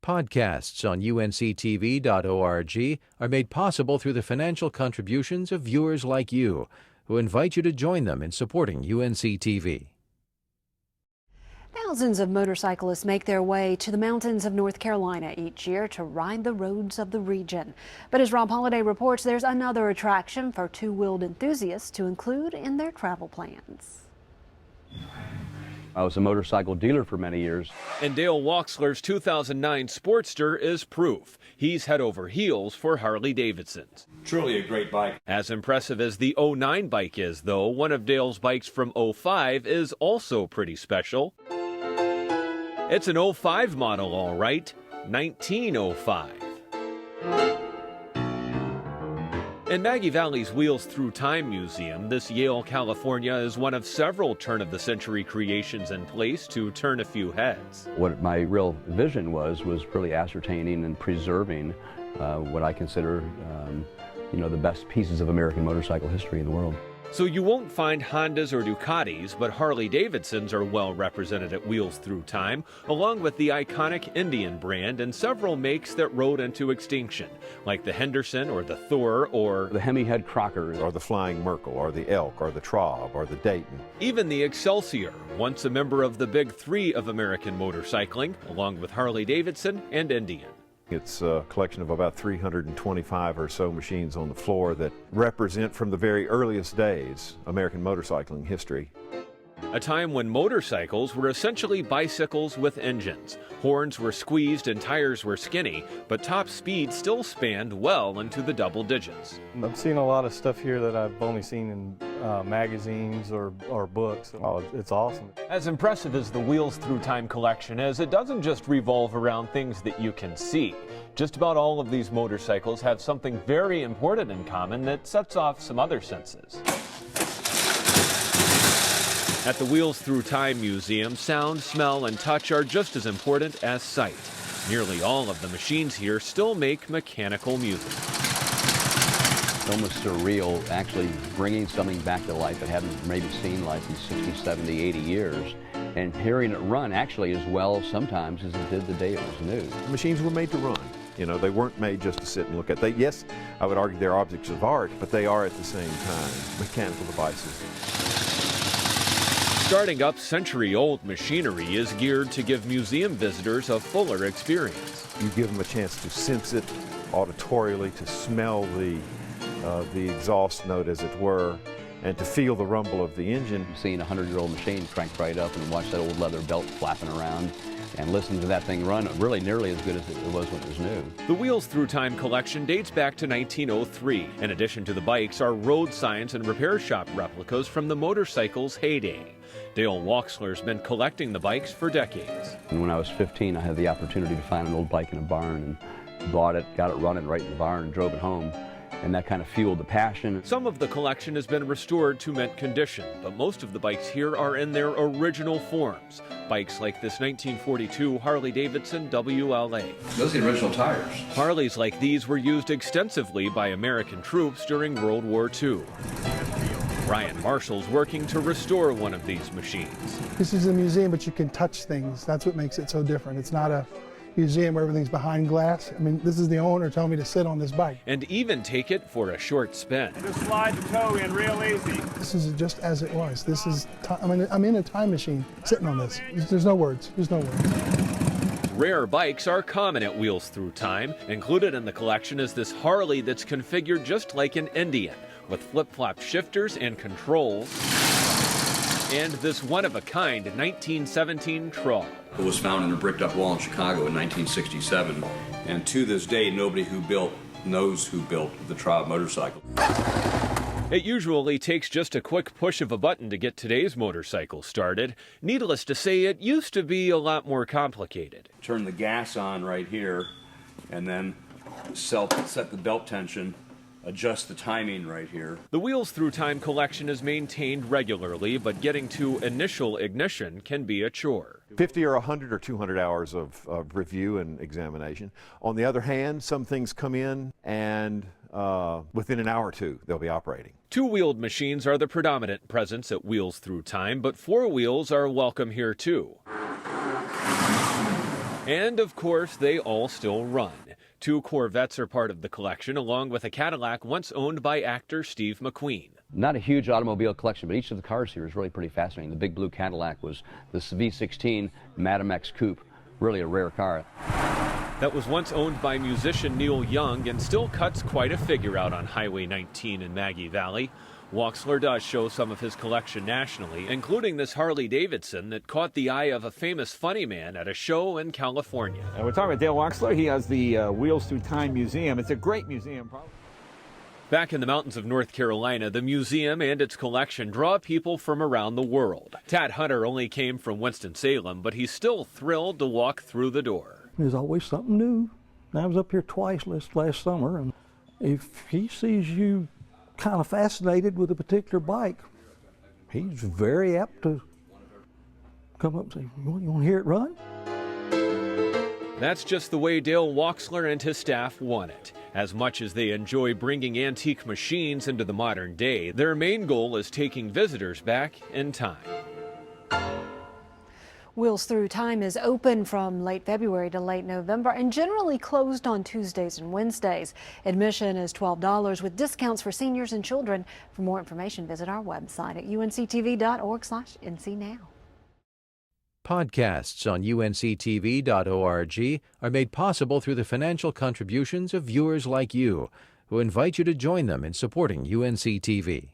Podcasts on UNC-TV.org are made possible through the financial contributions of viewers like you, who invite you to join them in supporting UNC-TV. Thousands of motorcyclists make their way to the mountains of North Carolina each year to ride the roads of the region. But as Rob Holliday reports, there's another attraction for two-wheeled enthusiasts to include in their travel plans. I was a motorcycle dealer for many years. And Dale Wachsler's 2009 Sportster is proof. He's head over heels for Harley-Davidson's. Truly a great bike. As impressive as the 09 bike is, though, one of Dale's bikes from 05 is also pretty special. It's an 05 model, all right, 1905. In Maggie Valley's Wheels Through Time Museum, this Yale, California is one of several turn-of-the-century creations in place to turn a few heads. What my real vision was really ascertaining and preserving what I consider, the best pieces of American motorcycle history in the world. So you won't find Hondas or Ducatis, but Harley-Davidsons are well represented at Wheels Through Time, along with the iconic Indian brand and several makes that rode into extinction, like the Henderson or the Thor or the Hemi Head Crocker, or the Flying Merkel, or the Elk, or the Traub, or the Dayton. Even the Excelsior, once a member of the Big Three of American motorcycling, along with Harley-Davidson and Indian. It's a collection of about 325 or so machines on the floor that represent from the very earliest days American motorcycling history. A time when motorcycles were essentially bicycles with engines. Horns were squeezed and tires were skinny, but top speed still spanned well into the double digits. I'm seeing a lot of stuff here that I've only seen in magazines or books. Oh, it's awesome. As impressive as the Wheels Through Time collection is, it doesn't just revolve around things that you can see. Just about all of these motorcycles have something very important in common that sets off some other senses. At the Wheels Through Time Museum, sound, smell, and touch are just as important as sight. Nearly all of the machines here still make mechanical music. It's almost surreal, actually bringing something back to life that hadn't maybe seen life in 60, 70, 80 years, and hearing it run actually as well sometimes as it did the day it was new. The machines were made to run. They weren't made just to sit and look at. Yes, I would argue they're objects of art, but they are at the same time mechanical devices. Starting up century-old machinery is geared to give museum visitors a fuller experience. You give them a chance to sense it auditorially, to smell the exhaust note, as it were, and to feel the rumble of the engine. Seeing a 100-year-old machine crank right up and watch that old leather belt flapping around and listen to that thing run really nearly as good as it was when it was new. The Wheels Through Time collection dates back to 1903. In addition to the bikes are road signs and repair shop replicas from the motorcycle's heyday. Dale Wachsler's been collecting the bikes for decades. And when I was 15, I had the opportunity to find an old bike in a barn and bought it, got it running right in the barn and drove it home. And that kind of fueled the passion. Some of the collection has been restored to mint condition, but most of the bikes here are in their original forms. Bikes like this 1942 Harley-Davidson WLA. Those are the original tires. Harleys like these were used extensively by American troops during World War II. Ryan Marshall's working to restore one of these machines. This is a museum, but you can touch things. That's what makes it so different. It's not a museum where everything's behind glass. I mean, this is the owner telling me to sit on this bike. And even take it for a short spin. Just slide the toe in real easy. This is just as it was. This is, I'm in a time machine sitting on this. There's no words. There's no words. Rare bikes are common at Wheels Through Time. Included in the collection is this Harley that's configured just like an Indian, with flip-flop shifters and controls, and this one-of-a-kind 1917 Traub. It was found in a bricked-up wall in Chicago in 1967, and to this day, nobody who knows who built the Traub motorcycle. It usually takes just a quick push of a button to get today's motorcycle started. Needless to say, it used to be a lot more complicated. Turn the gas on right here, and then set the belt tension, adjust the timing right here. The Wheels Through Time collection is maintained regularly, but getting to initial ignition can be a chore. 50 or 100 or 200 hours of review and examination. On the other hand, some things come in and within an hour or two, they'll be operating. Two-wheeled machines are the predominant presence at Wheels Through Time, but four wheels are welcome here too. And of course, they all still run. 2 Corvettes are part of the collection, along with a Cadillac once owned by actor Steve McQueen. Not a huge automobile collection, but each of the cars here is really pretty fascinating. The big blue Cadillac was the V16 Madam X Coupe, really a rare car. That was once owned by musician Neil Young and still cuts quite a figure out on Highway 19 in Maggie Valley. Wachsler does show some of his collection nationally, including this Harley-Davidson that caught the eye of a famous funny man at a show in California. And we're talking about Dale Wachsler. He has the Wheels Through Time Museum. It's a great museum. Back in the mountains of North Carolina, the museum and its collection draw people from around the world. Tad Hunter only came from Winston-Salem, but he's still thrilled to walk through the door. There's always something new. I was up here twice last summer, and if he sees you kind of fascinated with a particular bike, he's very apt to come up and say, you want to hear it run? That's just the way Dale Wachsler and his staff want it. As much as they enjoy bringing antique machines into the modern day, their main goal is taking visitors back in time. Wheels Through Time is open from late February to late November and generally closed on Tuesdays and Wednesdays. Admission is $12 with discounts for seniors and children. For more information, visit our website at unctv.org/ncnow. Podcasts on UNC-TV.org are made possible through the financial contributions of viewers like you, who invite you to join them in supporting UNC-TV.